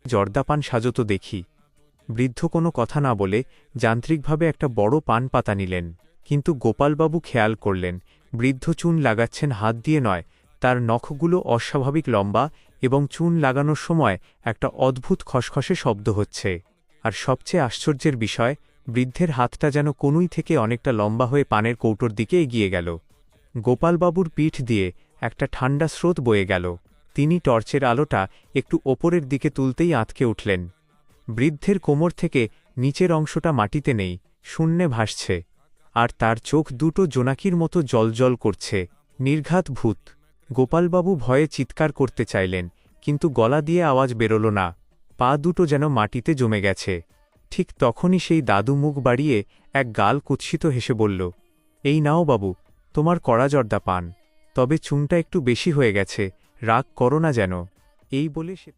জর্দাপান সাজত দেখি। বৃদ্ধ কোনো কথা না বলে যান্ত্রিকভাবে একটা বড় পান পাতা নিলেন। কিন্তু গোপালবাবু খেয়াল করলেন, বৃদ্ধ চুন লাগাচ্ছেন হাত দিয়ে নয়, তার নখগুলো অস্বাভাবিক লম্বা এবং চুন লাগানোর সময় একটা অদ্ভুত খসখসে শব্দ হচ্ছে। আর সবচেয়ে আশ্চর্যের বিষয়, বৃদ্ধের হাতটা যেন কনুই থেকে অনেকটা লম্বা হয়ে পানের কৌটোর দিকে এগিয়ে গেল। গোপালবাবুর পিঠ দিয়ে একটা ঠান্ডা স্রোত বয়ে গেল। তিনি টর্চের আলোটা একটু ওপরের দিকে তুলতেই আঁতকে উঠলেন। বৃদ্ধের কোমর থেকে নিচের অংশটা মাটিতে নেই, শূন্যে ভাসছে। আর তার চোখ দুটো জোনাকির মতো জ্বলজ্বল করছে। নির্ঘাত ভূত। গোপালবাবু ভয়ে চিৎকার করতে চাইলেন, কিন্তু গলা দিয়ে আওয়াজ বেরোল না। পা দুটো যেন মাটিতে জমে গেছে। ঠিক তখনই সেই দাদু মুখ বাড়িয়ে এক গাল কুৎসিত হেসে বলল, এই নাও বাবু, তোমার কড়া জর্দা পান। তবে চুনটা একটু বেশি হয়ে গেছে, রাগ করো না যেন। এই বলে সে